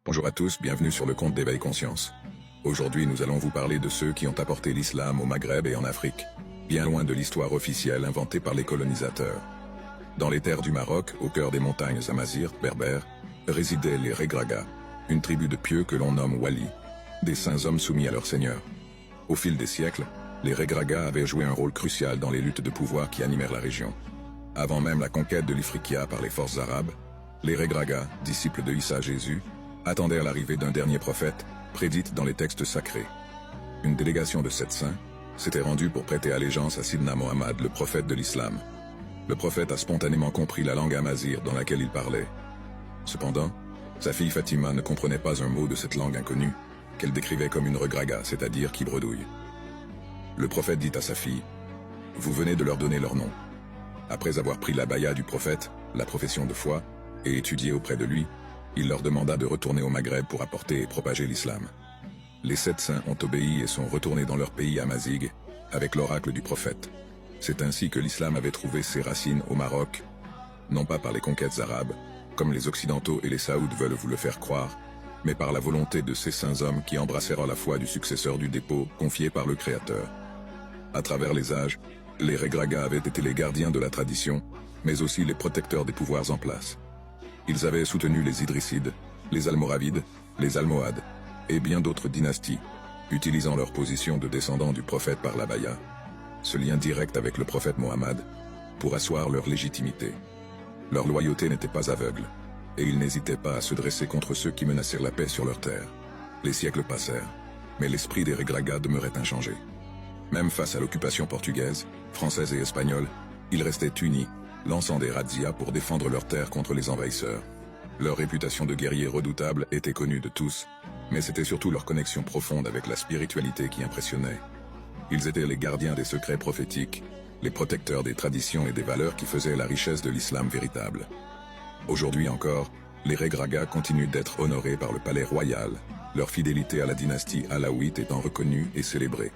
Bonjour à tous, bienvenue sur le compte d'Éveil Conscience. Aujourd'hui nous allons vous parler de ceux qui ont apporté l'islam au Maghreb et en Afrique, bien loin de l'histoire officielle inventée par les colonisateurs. Dans les terres du Maroc, au cœur des montagnes amazirs, berbères, résidaient les Regraga, une tribu de pieux que l'on nomme Wali, des saints hommes soumis à leur seigneur. Au fil des siècles, les Regraga avaient joué un rôle crucial dans les luttes de pouvoir qui animèrent la région. Avant même la conquête de l'Ifriqiya par les forces arabes, les Regraga, disciples de Issa Jésus, attendaient à l'arrivée d'un dernier prophète, prédite dans les textes sacrés. Une délégation de 7 saints s'était rendue pour prêter allégeance à Sidna Mohammed, le prophète de l'islam. Le prophète a spontanément compris la langue amazigh dans laquelle il parlait. Cependant, sa fille Fatima ne comprenait pas un mot de cette langue inconnue, qu'elle décrivait comme une regraga, c'est-à-dire qui bredouille. Le prophète dit à sa fille, « Vous venez de leur donner leur nom. » Après avoir pris la baya du prophète, la profession de foi, et étudié auprès de lui, il leur demanda de retourner au Maghreb pour apporter et propager l'islam. Les 7 saints ont obéi et sont retournés dans leur pays amazigh, avec l'oracle du prophète. C'est ainsi que l'islam avait trouvé ses racines au Maroc, non pas par les conquêtes arabes, comme les Occidentaux et les Saouds veulent vous le faire croire, mais par la volonté de ces saints hommes qui embrassèrent la foi du successeur du dépôt confié par le Créateur. À travers les âges, les Regraga avaient été les gardiens de la tradition, mais aussi les protecteurs des pouvoirs en place. Ils avaient soutenu les Idrissides, les Almoravides, les Almohades, et bien d'autres dynasties, utilisant leur position de descendants du prophète par la baya, ce lien direct avec le prophète Mohammed, pour asseoir leur légitimité. Leur loyauté n'était pas aveugle, et ils n'hésitaient pas à se dresser contre ceux qui menacèrent la paix sur leur terre. Les siècles passèrent, mais l'esprit des Regraga demeurait inchangé. Même face à l'occupation portugaise, française et espagnole, ils restaient unis, lançant des razzias pour défendre leurs terres contre les envahisseurs. Leur réputation de guerriers redoutables était connue de tous, mais c'était surtout leur connexion profonde avec la spiritualité qui impressionnait. Ils étaient les gardiens des secrets prophétiques, les protecteurs des traditions et des valeurs qui faisaient la richesse de l'islam véritable. Aujourd'hui encore, les Regraga continuent d'être honorés par le palais royal, leur fidélité à la dynastie alaouite étant reconnue et célébrée.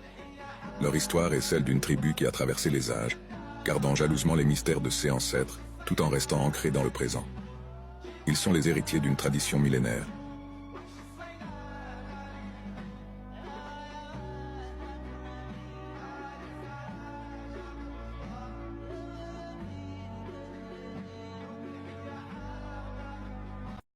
Leur histoire est celle d'une tribu qui a traversé les âges, gardant jalousement les mystères de ses ancêtres, tout en restant ancrés dans le présent. Ils sont les héritiers d'une tradition millénaire,